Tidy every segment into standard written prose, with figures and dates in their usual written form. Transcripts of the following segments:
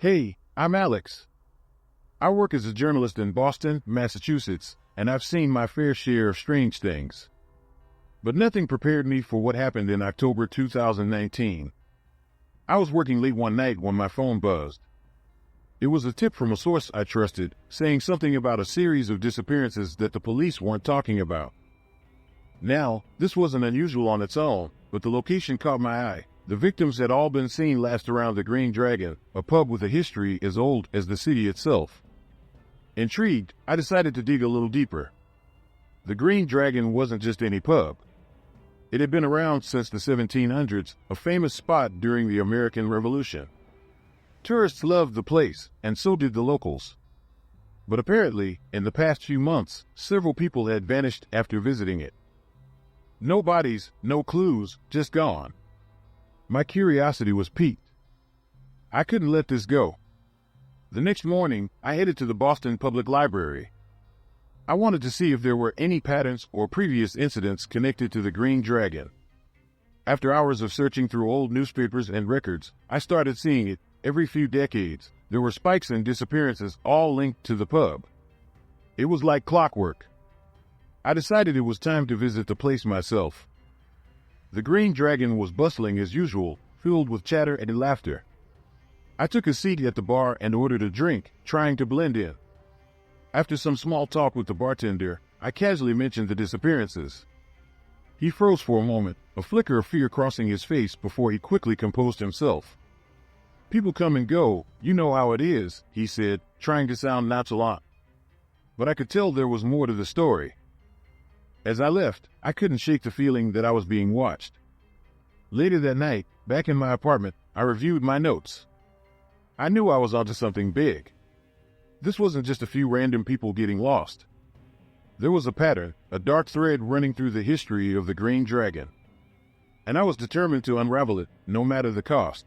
Hey, I'm Alex. I work as a journalist in Boston, Massachusetts, and I've seen my fair share of strange things. But nothing prepared me for what happened in October 2019. I was working late one night when my phone buzzed. It was a tip from a source I trusted, saying something about a series of disappearances that the police weren't talking about. Now, this wasn't unusual on its own, but the location caught my eye. The victims had all been seen last around the Green Dragon, a pub with a history as old as the city itself. Intrigued, I decided to dig a little deeper. The Green Dragon wasn't just any pub. It had been around since the 1700s, a famous spot during the American Revolution. Tourists loved the place, and so did the locals. But apparently, in the past few months, several people had vanished after visiting it. No bodies, no clues, just gone. My curiosity was piqued. I couldn't let this go. The next morning, I headed to the Boston Public Library. I wanted to see if there were any patterns or previous incidents connected to the Green Dragon. After hours of searching through old newspapers and records, I started seeing it. Every few decades, there were spikes in disappearances, all linked to the pub. It was like clockwork. I decided it was time to visit the place myself. The Green Dragon was bustling as usual, filled with chatter and laughter. I took a seat at the bar and ordered a drink, trying to blend in. After some small talk with the bartender, I casually mentioned the disappearances. He froze for a moment, a flicker of fear crossing his face before he quickly composed himself. "People come and go, you know how it is," he said, trying to sound nonchalant. But I could tell there was more to the story. As I left, I couldn't shake the feeling that I was being watched. Later that night, back in my apartment, I reviewed my notes. I knew I was onto something big. This wasn't just a few random people getting lost. There was a pattern, a dark thread running through the history of the Green Dragon. And I was determined to unravel it, no matter the cost.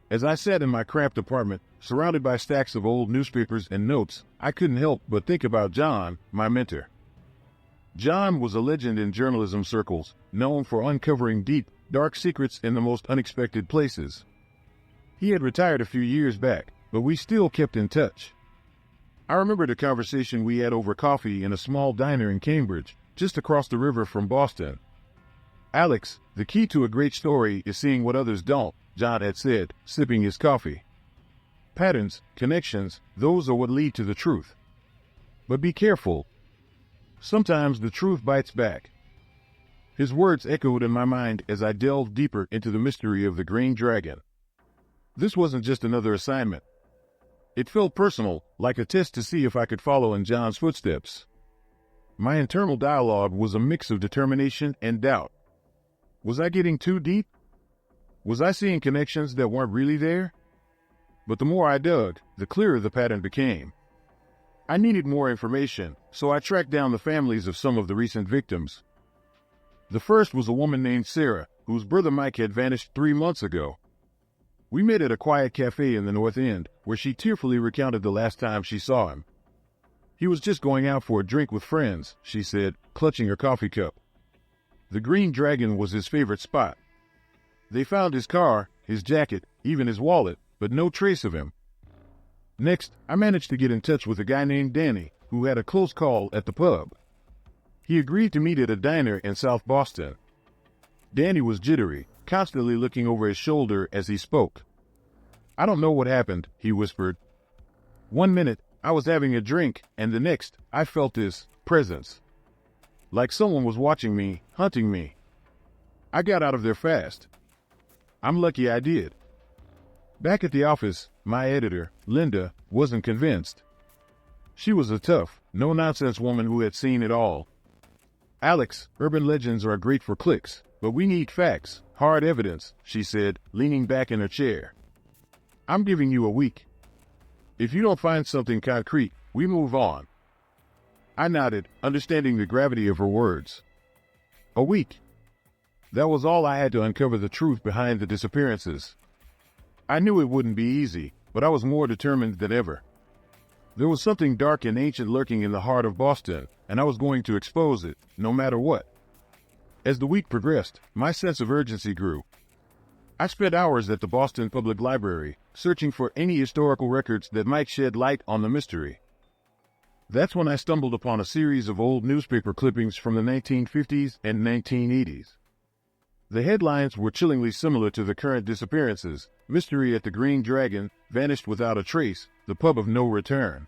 As I sat in my cramped apartment, surrounded by stacks of old newspapers and notes, I couldn't help but think about John, my mentor. John was a legend in journalism circles, known for uncovering deep, dark secrets in the most unexpected places. He had retired a few years back, but we still kept in touch. I remembered a conversation we had over coffee in a small diner in Cambridge, just across the river from Boston. "Alex, the key to a great story is seeing what others don't," John had said, sipping his coffee. "Patterns, connections, those are what lead to the truth. But be careful. Sometimes the truth bites back." His words echoed in my mind as I delved deeper into the mystery of the Green Dragon. This wasn't just another assignment. It felt personal, like a test to see if I could follow in John's footsteps. My internal dialogue was a mix of determination and doubt. Was I getting too deep? Was I seeing connections that weren't really there? But the more I dug, the clearer the pattern became. I needed more information, so I tracked down the families of some of the recent victims. The first was a woman named Sarah, whose brother Mike had vanished 3 months ago. We met at a quiet cafe in the North End, where she tearfully recounted the last time she saw him. "He was just going out for a drink with friends," she said, clutching her coffee cup. The Green Dragon was his favorite spot. They found his car, his jacket, even his wallet, but no trace of him. Next, I managed to get in touch with a guy named Danny, who had a close call at the pub. He agreed to meet at a diner in South Boston. Danny was jittery, constantly looking over his shoulder as he spoke. "I don't know what happened," he whispered. "One minute, I was having a drink, and the next, I felt this presence. Like someone was watching me, hunting me. I got out of there fast. I'm lucky I did." Back at the office, my editor, Linda, wasn't convinced. She was a tough, no-nonsense woman who had seen it all. "Alex, urban legends are great for clicks, but we need facts, hard evidence," she said, leaning back in her chair. "I'm giving you a week. If you don't find something concrete, we move on." I nodded, understanding the gravity of her words. A week. That was all I had to uncover the truth behind the disappearances. I knew it wouldn't be easy, but I was more determined than ever. There was something dark and ancient lurking in the heart of Boston, and I was going to expose it, no matter what. As the week progressed, my sense of urgency grew. I spent hours at the Boston Public Library, searching for any historical records that might shed light on the mystery. That's when I stumbled upon a series of old newspaper clippings from the 1950s and 1980s. The headlines were chillingly similar to the current disappearances: Mystery at the Green Dragon, Vanished Without a Trace, The Pub of No Return.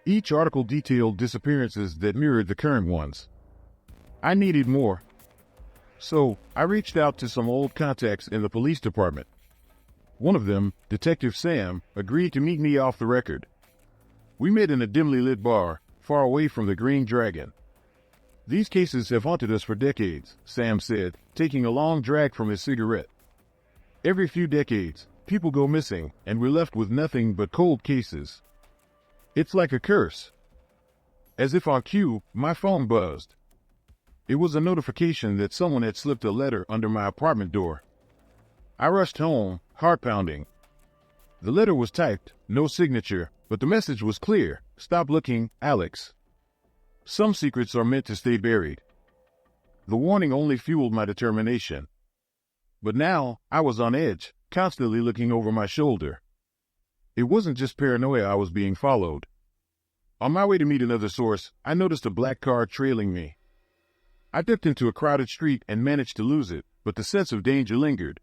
Each article detailed disappearances that mirrored the current ones. I needed more. So, I reached out to some old contacts in the police department. One of them, Detective Sam, agreed to meet me off the record. We met in a dimly lit bar, far away from the Green Dragon. "These cases have haunted us for decades," Sam said, taking a long drag from his cigarette. "Every few decades, people go missing, and we're left with nothing but cold cases. It's like a curse." As if on cue, my phone buzzed. It was a notification that someone had slipped a letter under my apartment door. I rushed home, heart pounding. The letter was typed, no signature, but the message was clear: "Stop looking, Alex. Some secrets are meant to stay buried." The warning only fueled my determination. But now, I was on edge, constantly looking over my shoulder. It wasn't just paranoia I was being followed. On my way to meet another source, I noticed a black car trailing me. I dipped into a crowded street and managed to lose it, but the sense of danger lingered.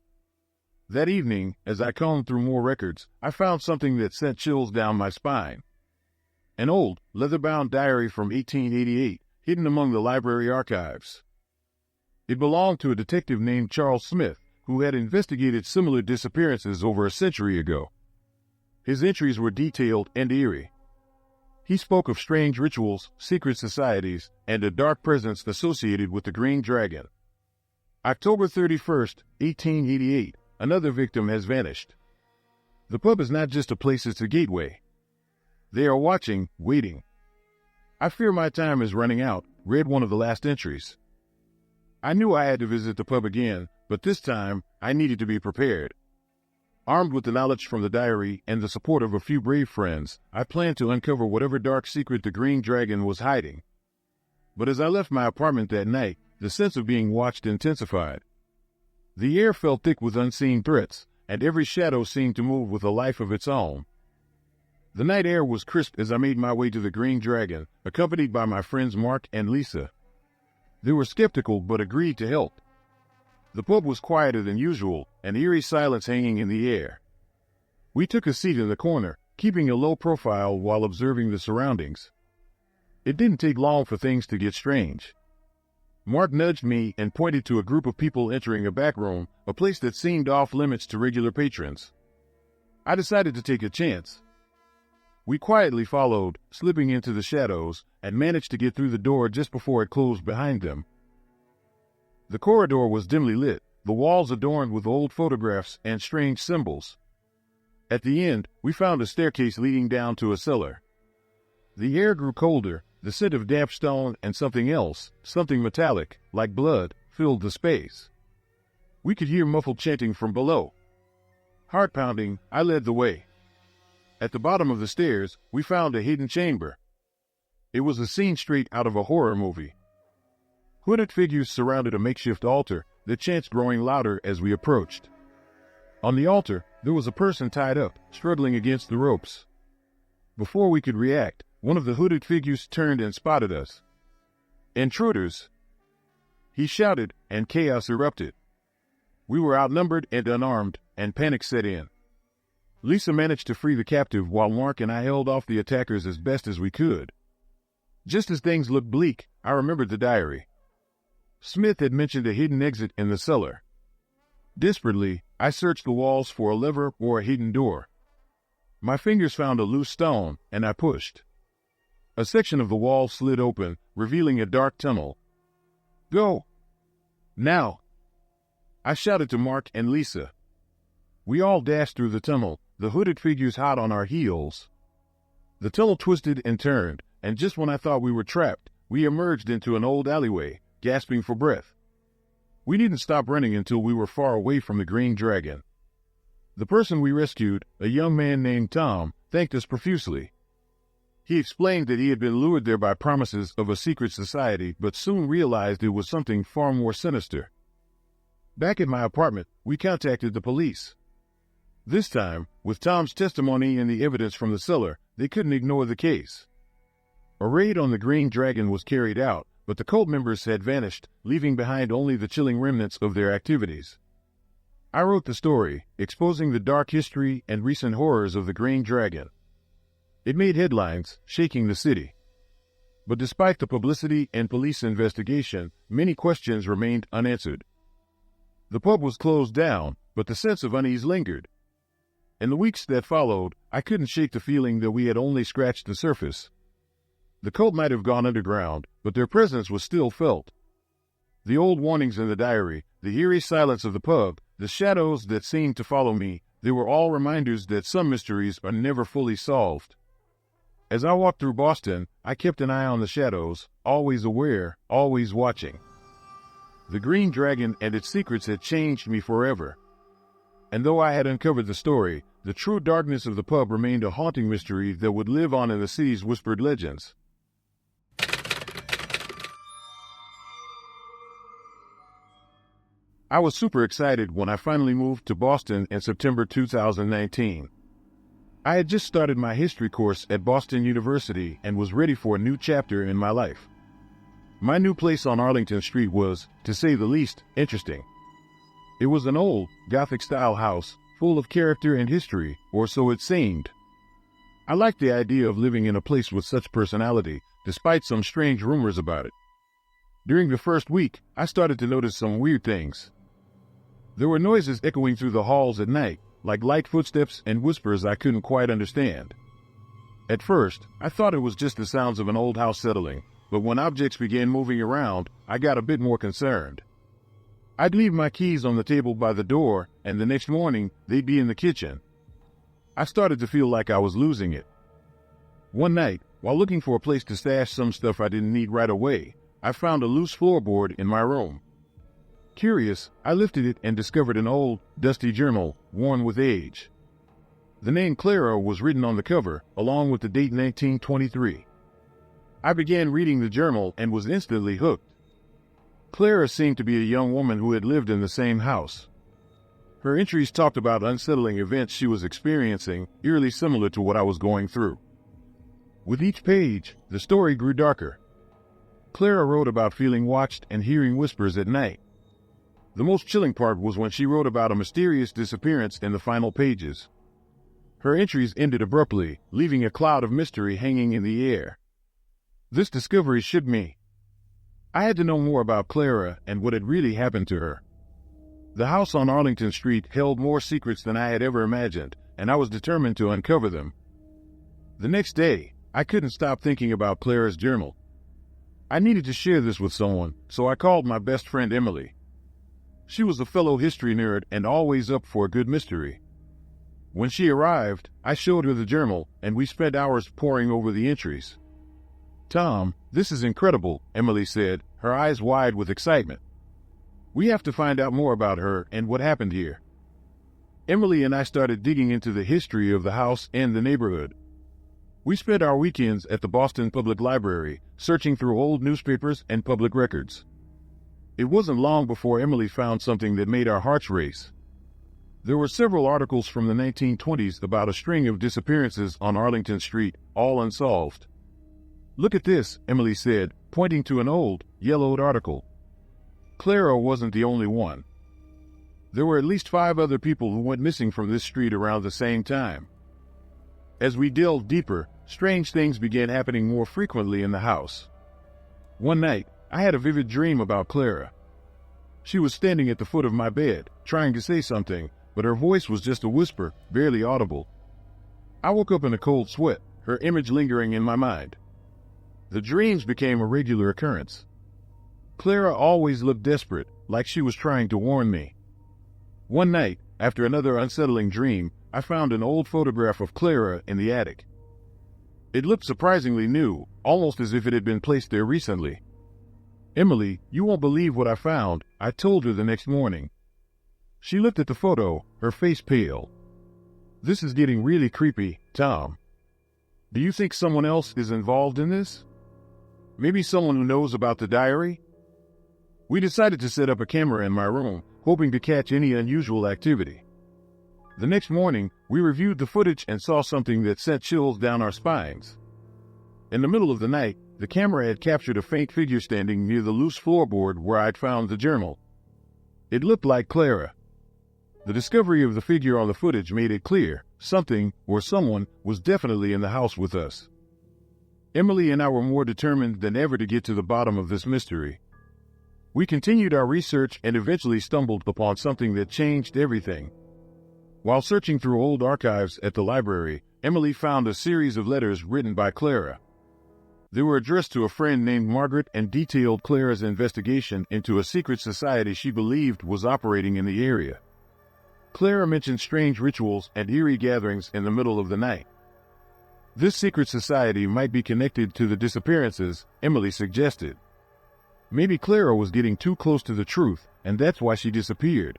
That evening, as I combed through more records, I found something that sent chills down my spine. An old, leather-bound diary from 1888, hidden among the library archives. It belonged to a detective named Charles Smith, who had investigated similar disappearances over a century ago. His entries were detailed and eerie. He spoke of strange rituals, secret societies, and a dark presence associated with the Green Dragon. October 31st, 1888, another victim has vanished. The pub is not just a place, it's a gateway. They are watching, waiting. "I fear my time is running out," read one of the last entries. I knew I had to visit the pub again, but this time I needed to be prepared. Armed with the knowledge from the diary and the support of a few brave friends, I planned to uncover whatever dark secret the Green Dragon was hiding. But as I left my apartment that night, the sense of being watched intensified. The air felt thick with unseen threats, and every shadow seemed to move with a life of its own. The night air was crisp as I made my way to the Green Dragon, accompanied by my friends Mark and Lisa. They were skeptical but agreed to help. The pub was quieter than usual, an eerie silence hanging in the air. We took a seat in the corner, keeping a low profile while observing the surroundings. It didn't take long for things to get strange. Mark nudged me and pointed to a group of people entering a back room, a place that seemed off limits to regular patrons. I decided to take a chance. We quietly followed, slipping into the shadows, and managed to get through the door just before it closed behind them. The corridor was dimly lit, the walls adorned with old photographs and strange symbols. At the end, we found a staircase leading down to a cellar. The air grew colder, the scent of damp stone and something else, something metallic, like blood, filled the space. We could hear muffled chanting from below. Heart pounding, I led the way. At the bottom of the stairs, we found a hidden chamber. It was a scene straight out of a horror movie. Hooded figures surrounded a makeshift altar, the chants growing louder as we approached. On the altar, there was a person tied up, struggling against the ropes. Before we could react, one of the hooded figures turned and spotted us. "Intruders!" he shouted, and chaos erupted. We were outnumbered and unarmed, and panic set in. Lisa managed to free the captive while Mark and I held off the attackers as best as we could. Just as things looked bleak, I remembered the diary. Smith had mentioned a hidden exit in the cellar. Desperately, I searched the walls for a lever or a hidden door. My fingers found a loose stone, and I pushed. A section of the wall slid open, revealing a dark tunnel. "Go! Now!" I shouted to Mark and Lisa. We all dashed through the tunnel, the hooded figures hot on our heels. The tunnel twisted and turned, and just when I thought we were trapped, we emerged into an old alleyway, gasping for breath. We didn't stop running until we were far away from the Green Dragon. The person we rescued, a young man named Tom, thanked us profusely. He explained that he had been lured there by promises of a secret society, but soon realized it was something far more sinister. Back at my apartment, we contacted the police. This time, with Tom's testimony and the evidence from the cellar, they couldn't ignore the case. A raid on the Green Dragon was carried out, but the cult members had vanished, leaving behind only the chilling remnants of their activities. I wrote the story, exposing the dark history and recent horrors of the Green Dragon. It made headlines, shaking the city. But despite the publicity and police investigation, many questions remained unanswered. The pub was closed down, but the sense of unease lingered. In the weeks that followed, I couldn't shake the feeling that we had only scratched the surface. The cult might have gone underground, but their presence was still felt. The old warnings in the diary, the eerie silence of the pub, the shadows that seemed to follow me, they were all reminders that some mysteries are never fully solved. As I walked through Boston, I kept an eye on the shadows, always aware, always watching. The Green Dragon and its secrets had changed me forever. And though I had uncovered the story, the true darkness of the pub remained a haunting mystery that would live on in the city's whispered legends. I was super excited when I finally moved to Boston in September 2019. I had just started my history course at Boston University and was ready for a new chapter in my life. My new place on Arlington Street was, to say the least, interesting. It was an old, Gothic-style house, full of character and history, or so it seemed. I liked the idea of living in a place with such personality, despite some strange rumors about it. During the first week, I started to notice some weird things. There were noises echoing through the halls at night, like light footsteps and whispers I couldn't quite understand. At first, I thought it was just the sounds of an old house settling, but when objects began moving around, I got a bit more concerned. I'd leave my keys on the table by the door, and the next morning, they'd be in the kitchen. I started to feel like I was losing it. One night, while looking for a place to stash some stuff I didn't need right away, I found a loose floorboard in my room. Curious, I lifted it and discovered an old, dusty journal, worn with age. The name Clara was written on the cover, along with the date 1923. I began reading the journal and was instantly hooked. Clara seemed to be a young woman who had lived in the same house. Her entries talked about unsettling events she was experiencing, eerily similar to what I was going through. With each page, the story grew darker. Clara wrote about feeling watched and hearing whispers at night. The most chilling part was when she wrote about a mysterious disappearance in the final pages. Her entries ended abruptly, leaving a cloud of mystery hanging in the air. This discovery shook me. I had to know more about Clara and what had really happened to her. The house on Arlington Street held more secrets than I had ever imagined, and I was determined to uncover them. The next day, I couldn't stop thinking about Clara's journal. I needed to share this with someone, so I called my best friend Emily. She was a fellow history nerd and always up for a good mystery. When she arrived, I showed her the journal, and we spent hours poring over the entries. "Tom, this is incredible," Emily said, her eyes wide with excitement. "We have to find out more about her and what happened here." Emily and I started digging into the history of the house and the neighborhood. We spent our weekends at the Boston Public Library, searching through old newspapers and public records. It wasn't long before Emily found something that made our hearts race. There were several articles from the 1920s about a string of disappearances on Arlington Street, all unsolved. "Look at this," Emily said, pointing to an old, yellowed article. Clara wasn't the only one. There were at least 5 other people who went missing from this street around the same time. As we delved deeper, strange things began happening more frequently in the house. One night, I had a vivid dream about Clara. She was standing at the foot of my bed, trying to say something, but her voice was just a whisper, barely audible. I woke up in a cold sweat, her image lingering in my mind. The dreams became a regular occurrence. Clara always looked desperate, like she was trying to warn me. One night, after another unsettling dream, I found an old photograph of Clara in the attic. It looked surprisingly new, almost as if it had been placed there recently. "Emily, you won't believe what I found," I told her the next morning. She looked at the photo, her face pale. "This is getting really creepy, Tom. Do you think someone else is involved in this? Maybe someone who knows about the diary?" We decided to set up a camera in my room, hoping to catch any unusual activity. The next morning, we reviewed the footage and saw something that sent chills down our spines. In the middle of the night, the camera had captured a faint figure standing near the loose floorboard where I'd found the journal. It looked like Clara. The discovery of the figure on the footage made it clear something or someone was definitely in the house with us. Emily and I were more determined than ever to get to the bottom of this mystery. We continued our research and eventually stumbled upon something that changed everything. While searching through old archives at the library, Emily found a series of letters written by Clara. They were addressed to a friend named Margaret and detailed Clara's investigation into a secret society she believed was operating in the area. Clara mentioned strange rituals and eerie gatherings in the middle of the night. This secret society might be connected to the disappearances, Emily suggested. Maybe Clara was getting too close to the truth, and that's why she disappeared.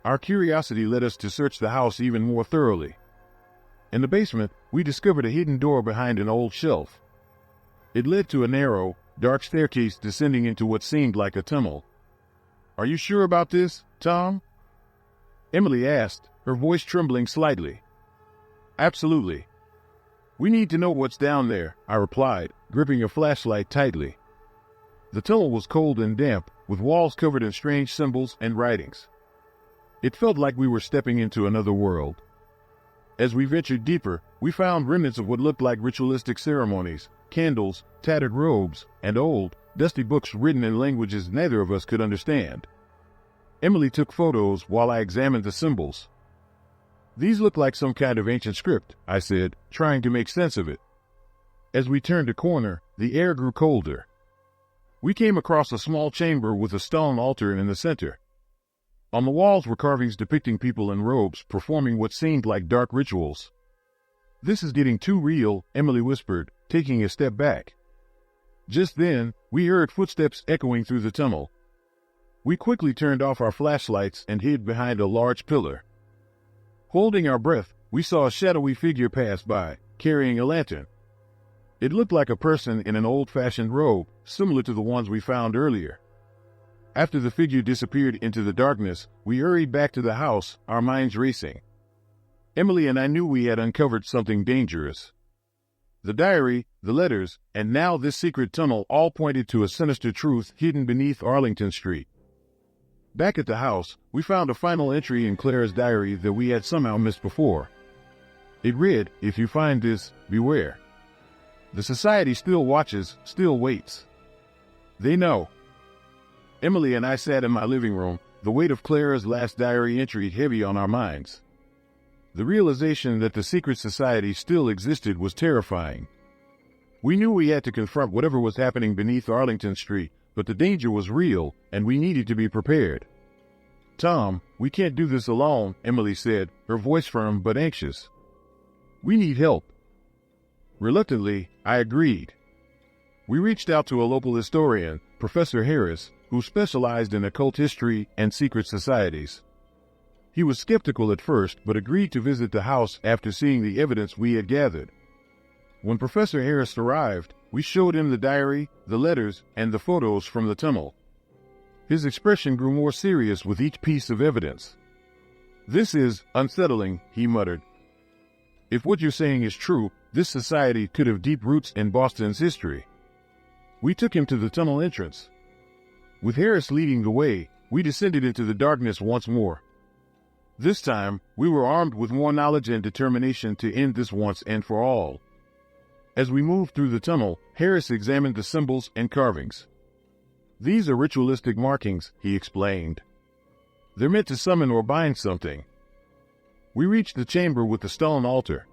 Our curiosity led us to search the house even more thoroughly. In the basement, we discovered a hidden door behind an old shelf. It led to a narrow, dark staircase descending into what seemed like a tunnel. "Are you sure about this, Tom?" Emily asked, her voice trembling slightly. "Absolutely. We need to know what's down there," I replied, gripping a flashlight tightly. The tunnel was cold and damp, with walls covered in strange symbols and writings. It felt like we were stepping into another world. As we ventured deeper, we found remnants of what looked like ritualistic ceremonies, candles, tattered robes, and old, dusty books written in languages neither of us could understand. Emily took photos while I examined the symbols. "These look like some kind of ancient script," I said, trying to make sense of it. As we turned a corner, the air grew colder. We came across a small chamber with a stone altar in the center. On the walls were carvings depicting people in robes performing what seemed like dark rituals. "This is getting too real," Emily whispered, taking a step back. Just then, we heard footsteps echoing through the tunnel. We quickly turned off our flashlights and hid behind a large pillar. Holding our breath, we saw a shadowy figure pass by, carrying a lantern. It looked like a person in an old-fashioned robe, similar to the ones we found earlier. After the figure disappeared into the darkness, we hurried back to the house, our minds racing. Emily and I knew we had uncovered something dangerous. The diary, the letters, and now this secret tunnel all pointed to a sinister truth hidden beneath Arlington Street. Back at the house, we found a final entry in Clara's diary that we had somehow missed before. It read, "If you find this, beware. The society still watches, still waits. They know." Emily and I sat in my living room, the weight of Clara's last diary entry heavy on our minds. The realization that the secret society still existed was terrifying. We knew we had to confront whatever was happening beneath Arlington Street, but the danger was real, and we needed to be prepared. "Tom, we can't do this alone," Emily said, her voice firm but anxious. "We need help." Reluctantly, I agreed. We reached out to a local historian, Professor Harris, who specialized in occult history and secret societies. He was skeptical at first, but agreed to visit the house after seeing the evidence we had gathered. When Professor Harris arrived, we showed him the diary, the letters, and the photos from the tunnel. His expression grew more serious with each piece of evidence. "This is unsettling," he muttered. "If what you're saying is true, this society could have deep roots in Boston's history." We took him to the tunnel entrance. With Harris leading the way, we descended into the darkness once more. This time, we were armed with more knowledge and determination to end this once and for all. As we moved through the tunnel, Harris examined the symbols and carvings. "These are ritualistic markings," he explained. "They're meant to summon or bind something." We reached the chamber with the stone altar.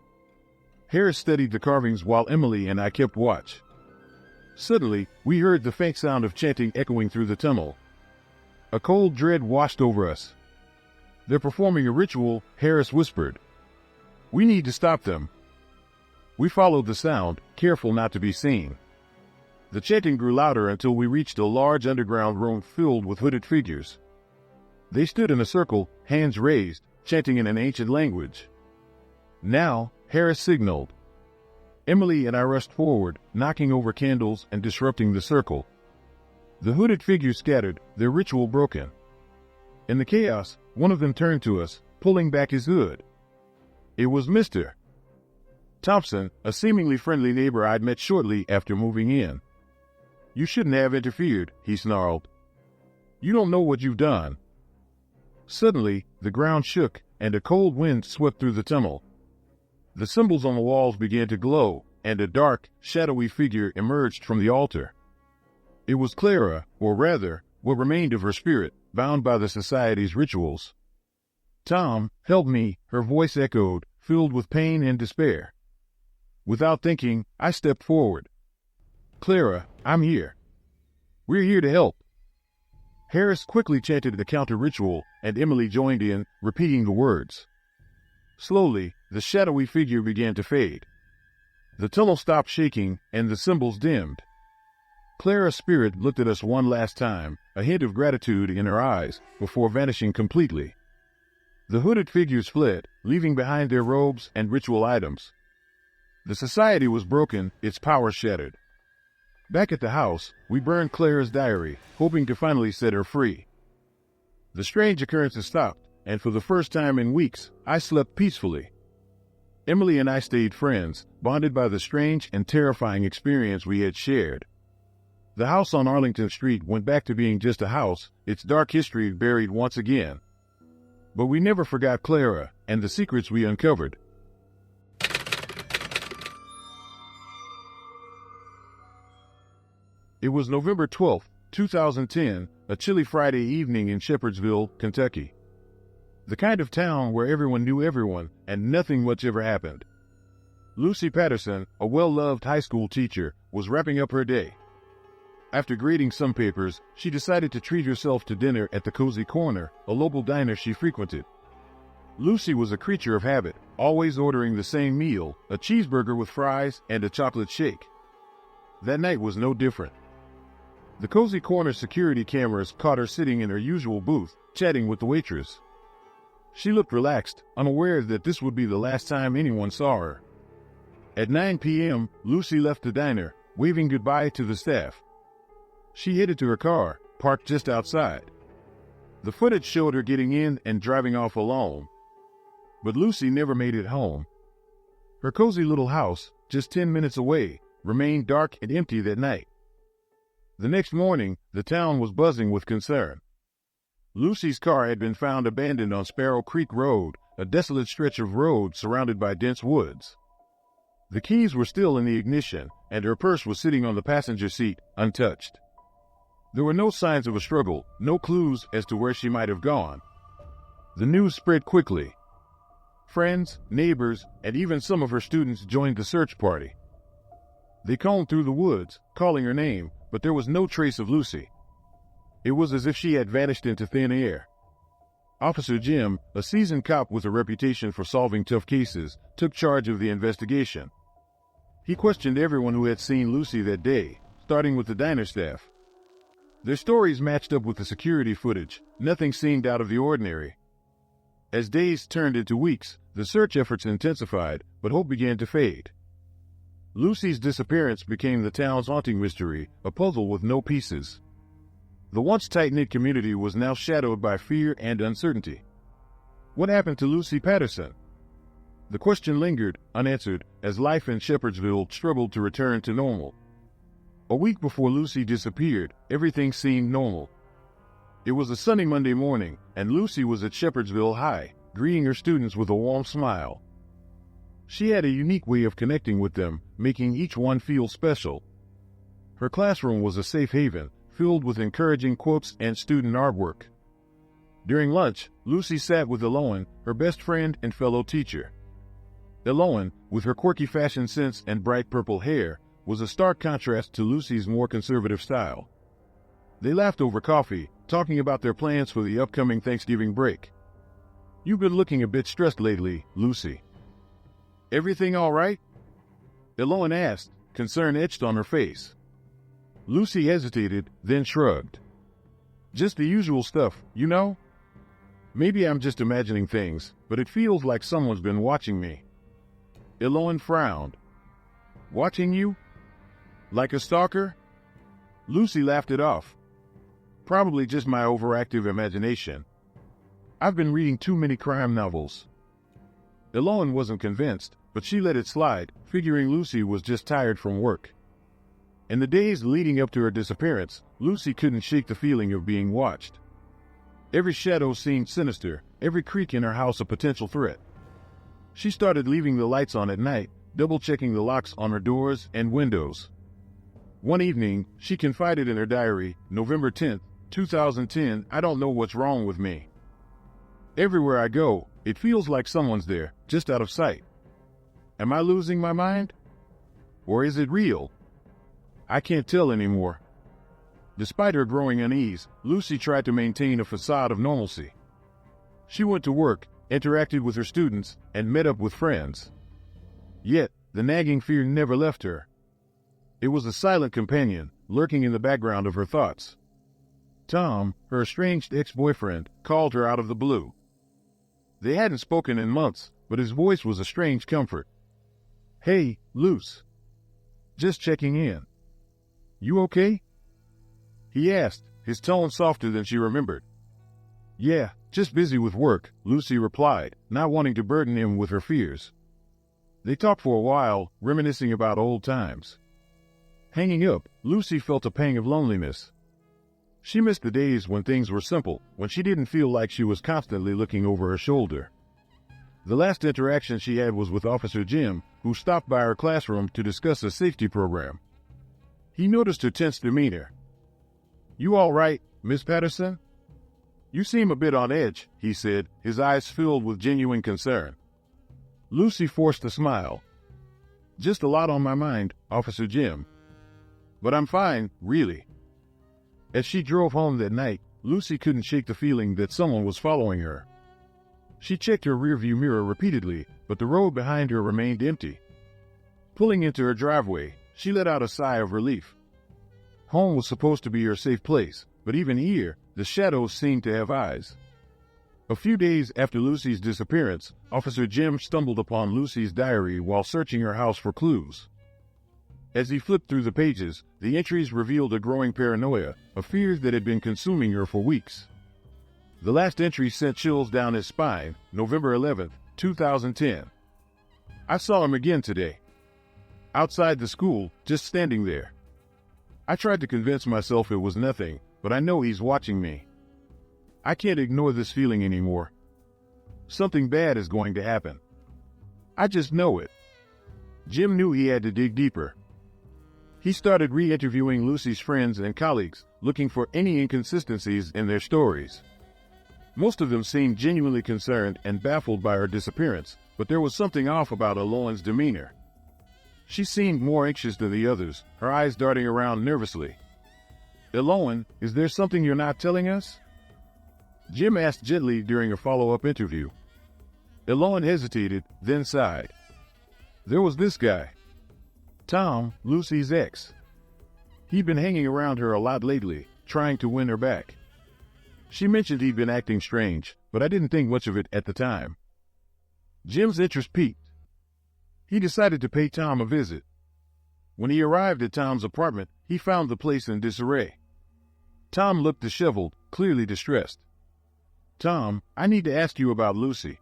Harris studied the carvings while Emily and I kept watch. Suddenly, we heard the faint sound of chanting echoing through the tunnel. A cold dread washed over us. "They're performing a ritual," Harris whispered. "We need to stop them." We followed the sound, careful not to be seen. The chanting grew louder until we reached a large underground room filled with hooded figures. They stood in a circle, hands raised, chanting in an ancient language. "Now," Harris signaled. Emily and I rushed forward, knocking over candles and disrupting the circle. The hooded figures scattered, their ritual broken. In the chaos, one of them turned to us, pulling back his hood. It was Mr. Thompson, a seemingly friendly neighbor I'd met shortly after moving in. "You shouldn't have interfered," he snarled. "You don't know what you've done." Suddenly, the ground shook, and a cold wind swept through the tunnel. The symbols on the walls began to glow, and a dark, shadowy figure emerged from the altar. It was Clara, or rather, what remained of her spirit, bound by the society's rituals. "Tom, help me," her voice echoed, filled with pain and despair. Without thinking, I stepped forward. "Clara, I'm here. We're here to help." Harris quickly chanted the counter-ritual, and Emily joined in, repeating the words. Slowly, the shadowy figure began to fade. The tunnel stopped shaking, and the symbols dimmed. Clara's spirit looked at us one last time, a hint of gratitude in her eyes, before vanishing completely. The hooded figures fled, leaving behind their robes and ritual items. The society was broken, its power shattered. Back at the house, we burned Clara's diary, hoping to finally set her free. The strange occurrences stopped, and for the first time in weeks, I slept peacefully. Emily and I stayed friends, bonded by the strange and terrifying experience we had shared. The house on Arlington Street went back to being just a house, its dark history buried once again. But we never forgot Clara and the secrets we uncovered. It was November 12, 2010, a chilly Friday evening in Shepherdsville, Kentucky. The kind of town where everyone knew everyone and nothing much ever happened. Lucy Patterson, a well-loved high school teacher, was wrapping up her day. After grading some papers, she decided to treat herself to dinner at the Cozy Corner, a local diner she frequented. Lucy was a creature of habit, always ordering the same meal, a cheeseburger with fries and a chocolate shake. That night was no different. The Cozy Corner security cameras caught her sitting in her usual booth, chatting with the waitress. She looked relaxed, unaware that this would be the last time anyone saw her. At 9 p.m., Lucy left the diner, waving goodbye to the staff. She headed to her car, parked just outside. The footage showed her getting in and driving off alone. But Lucy never made it home. Her cozy little house, just 10 minutes away, remained dark and empty that night. The next morning, the town was buzzing with concern. Lucy's car had been found abandoned on Sparrow Creek Road, a desolate stretch of road surrounded by dense woods. The keys were still in the ignition, and her purse was sitting on the passenger seat, untouched. There were no signs of a struggle, no clues as to where she might have gone. The news spread quickly. Friends, neighbors, and even some of her students joined the search party. They combed through the woods, calling her name, but there was no trace of Lucy. It was as if she had vanished into thin air. Officer Jim, a seasoned cop with a reputation for solving tough cases, took charge of the investigation. He questioned everyone who had seen Lucy that day, starting with the diner staff. Their stories matched up with the security footage. Nothing seemed out of the ordinary. As days turned into weeks, the search efforts intensified, but hope began to fade. Lucy's disappearance became the town's haunting mystery, a puzzle with no pieces. The once tight-knit community was now shadowed by fear and uncertainty. What happened to Lucy Patterson? The question lingered, unanswered, as life in Shepherdsville struggled to return to normal. A week before Lucy disappeared, everything seemed normal. It was a sunny Monday morning, and Lucy was at Shepherdsville High, greeting her students with a warm smile. She had a unique way of connecting with them, making each one feel special. Her classroom was a safe haven, filled with encouraging quotes and student artwork. During lunch, Lucy sat with Eloan, her best friend and fellow teacher. Eloan, with her quirky fashion sense and bright purple hair, was a stark contrast to Lucy's more conservative style. They laughed over coffee, talking about their plans for the upcoming Thanksgiving break. "You've been looking a bit stressed lately, Lucy." "Everything all right?" Eloan asked, concern etched on her face. Lucy hesitated, then shrugged. "Just the usual stuff, you know? Maybe I'm just imagining things, but it feels like someone's been watching me." Eloan frowned. "Watching you? Like a stalker?" Lucy laughed it off. "Probably just my overactive imagination." I've been reading too many crime novels. Eloan wasn't convinced, but she let it slide, figuring Lucy was just tired from work. In the days leading up to her disappearance, Lucy couldn't shake the feeling of being watched. Every shadow seemed sinister, every creak in her house a potential threat. She started leaving the lights on at night, double-checking the locks on her doors and windows. One evening, she confided in her diary, November 10th, 2010, I don't know what's wrong with me. Everywhere I go, it feels like someone's there, just out of sight. Am I losing my mind? Or is it real? I can't tell anymore. Despite her growing unease, Lucy tried to maintain a facade of normalcy. She went to work, interacted with her students, and met up with friends. Yet, the nagging fear never left her. It was a silent companion, lurking in the background of her thoughts. Tom, her estranged ex-boyfriend, called her out of the blue. They hadn't spoken in months, but his voice was a strange comfort. Hey, Luce. Just checking in. You okay? He asked, his tone softer than she remembered. Yeah, just busy with work, Lucy replied, not wanting to burden him with her fears. They talked for a while, reminiscing about old times. Hanging up, Lucy felt a pang of loneliness. She missed the days when things were simple, when she didn't feel like she was constantly looking over her shoulder. The last interaction she had was with Officer Jim, who stopped by her classroom to discuss a safety program. He noticed her tense demeanor. You all right, Miss Patterson? You seem a bit on edge, he said, his eyes filled with genuine concern. Lucy forced a smile. Just a lot on my mind, Officer Jim. But I'm fine, really. As she drove home that night, Lucy couldn't shake the feeling that someone was following her. She checked her rearview mirror repeatedly, but the road behind her remained empty. Pulling into her driveway, she let out a sigh of relief. Home was supposed to be her safe place, but even here, the shadows seemed to have eyes. A few days after Lucy's disappearance, Officer Jim stumbled upon Lucy's diary while searching her house for clues. As he flipped through the pages, the entries revealed a growing paranoia, a fear that had been consuming her for weeks. The last entry sent chills down his spine, November 11th, 2010. I saw him again today. Outside the school, just standing there. I tried to convince myself it was nothing, but I know he's watching me. I can't ignore this feeling anymore. Something bad is going to happen. I just know it. Jim knew he had to dig deeper. He started re-interviewing Lucy's friends and colleagues, looking for any inconsistencies in their stories. Most of them seemed genuinely concerned and baffled by her disappearance, but there was something off about Eloan's demeanor. She seemed more anxious than the others, her eyes darting around nervously. Eloan, is there something you're not telling us? Jim asked gently during a follow-up interview. Eloan hesitated, then sighed. There was this guy. Tom, Lucy's ex. He'd been hanging around her a lot lately, trying to win her back. She mentioned he'd been acting strange, but I didn't think much of it at the time. Jim's interest piqued. He decided to pay Tom a visit. When he arrived at Tom's apartment, he found the place in disarray. Tom looked disheveled, clearly distressed. Tom, I need to ask you about Lucy.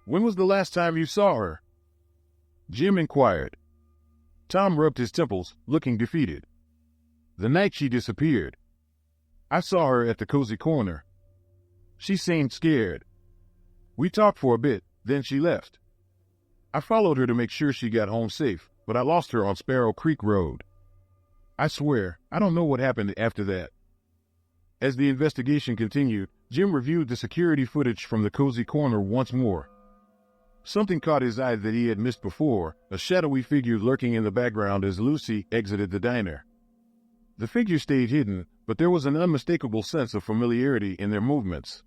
When was the last time you saw her? Jim inquired. Tom rubbed his temples, looking defeated. The night she disappeared. I saw her at the cozy corner. She seemed scared. We talked for a bit, then she left. I followed her to make sure she got home safe, but I lost her on Sparrow Creek Road. I swear, I don't know what happened after that. As the investigation continued, Jim reviewed the security footage from the cozy corner once more. Something caught his eye that he had missed before, a shadowy figure lurking in the background as Lucy exited the diner. The figure stayed hidden, but there was an unmistakable sense of familiarity in their movements.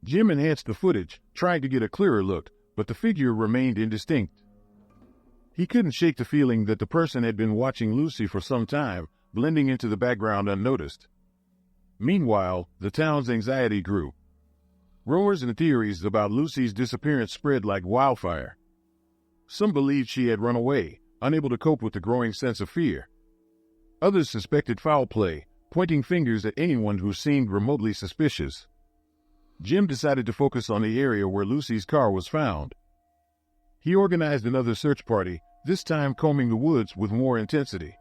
Jim enhanced the footage, trying to get a clearer look, but the figure remained indistinct. He couldn't shake the feeling that the person had been watching Lucy for some time, blending into the background unnoticed. Meanwhile, the town's anxiety grew. Rumors and theories about Lucy's disappearance spread like wildfire. Some believed she had run away, unable to cope with the growing sense of fear. Others suspected foul play, pointing fingers at anyone who seemed remotely suspicious. Jim decided to focus on the area where Lucy's car was found. He organized another search party, this time combing the woods with more intensity.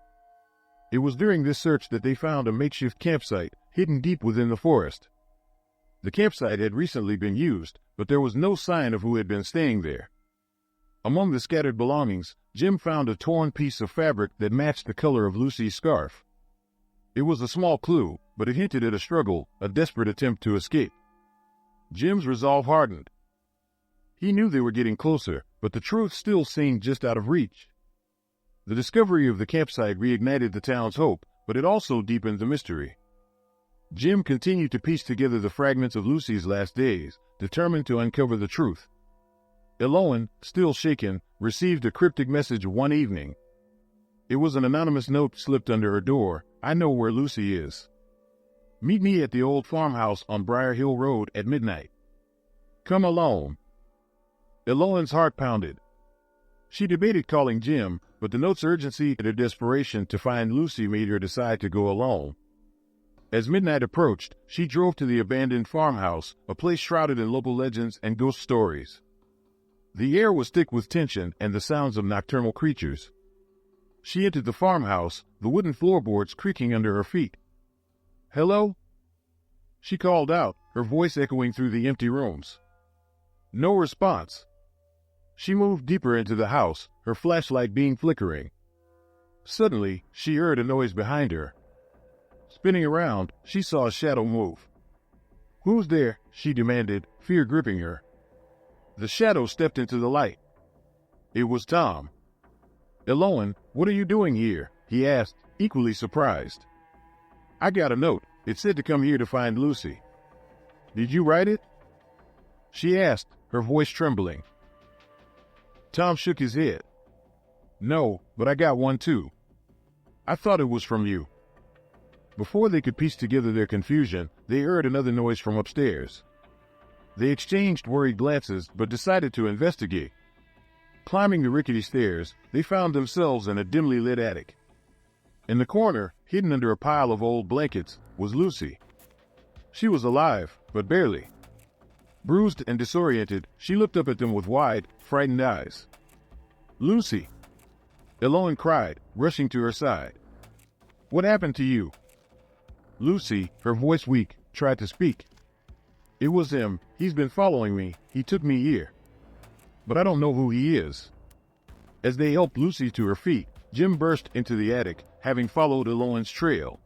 It was during this search that they found a makeshift campsite hidden deep within the forest. The campsite had recently been used, but there was no sign of who had been staying there. Among the scattered belongings, Jim found a torn piece of fabric that matched the color of Lucy's scarf. It was a small clue, but it hinted at a struggle, a desperate attempt to escape. Jim's resolve hardened. He knew they were getting closer, but the truth still seemed just out of reach. The discovery of the campsite reignited the town's hope, but it also deepened the mystery. Jim continued to piece together the fragments of Lucy's last days, determined to uncover the truth. Eloan, still shaken, received a cryptic message one evening. It was an anonymous note slipped under her door. "I know where Lucy is. Meet me at the old farmhouse on Briar Hill Road at midnight. Come alone." Eloan's heart pounded. She debated calling Jim, but the note's urgency and her desperation to find Lucy made her decide to go alone. As midnight approached, she drove to the abandoned farmhouse, a place shrouded in local legends and ghost stories. The air was thick with tension and the sounds of nocturnal creatures. She entered the farmhouse, the wooden floorboards creaking under her feet. "Hello?" she called out, her voice echoing through the empty rooms. No response. She moved deeper into the house, her flashlight beam flickering. Suddenly, she heard a noise behind her. Spinning around, she saw a shadow move. "Who's there?" she demanded, fear gripping her. The shadow stepped into the light. It was Tom. "Eloan, what are you doing here?" he asked, equally surprised. "I got a note. It said to come here to find Lucy." "Did you write it?" she asked, her voice trembling. Tom shook his head. "No, but I got one too. I thought it was from you." Before they could piece together their confusion, they heard another noise from upstairs. They exchanged worried glances but decided to investigate. Climbing the rickety stairs, they found themselves in a dimly lit attic. In the corner, hidden under a pile of old blankets, was Lucy. She was alive, but barely. Bruised and disoriented, she looked up at them with wide, frightened eyes. "Lucy!" Eloan cried, rushing to her side. "What happened to you?" Lucy, her voice weak, tried to speak. "It was him. He's been following me. He took me here. But I don't know who he is." As they helped Lucy to her feet, Jim burst into the attic, having followed Eloan's trail.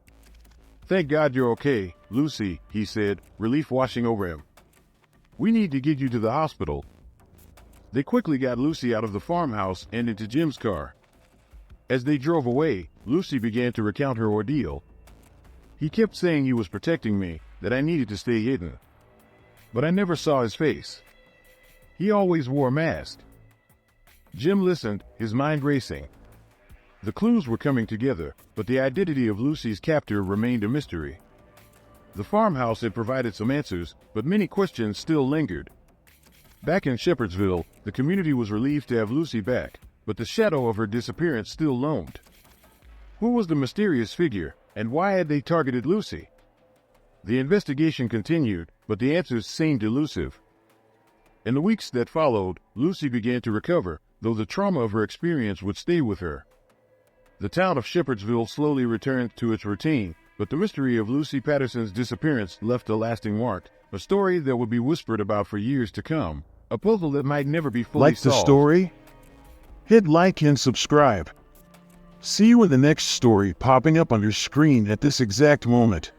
"Thank God you're okay, Lucy," he said, relief washing over him. "We need to get you to the hospital." They quickly got Lucy out of the farmhouse and into Jim's car. As they drove away, Lucy began to recount her ordeal. "He kept saying he was protecting me, that I needed to stay hidden. But I never saw his face. He always wore a mask." Jim listened, his mind racing. The clues were coming together, but the identity of Lucy's captor remained a mystery. The farmhouse had provided some answers, but many questions still lingered. Back in Shepherdsville, the community was relieved to have Lucy back, but the shadow of her disappearance still loomed. Who was the mysterious figure, and why had they targeted Lucy? The investigation continued, but the answers seemed elusive. In the weeks that followed, Lucy began to recover, though the trauma of her experience would stay with her. The town of Shepherdsville slowly returned to its routine, but the mystery of Lucy Patterson's disappearance left a lasting mark, a story that would be whispered about for years to come, a puzzle that might never be fully solved. Like the story? Hit like and subscribe. See you in the next story popping up on your screen at this exact moment.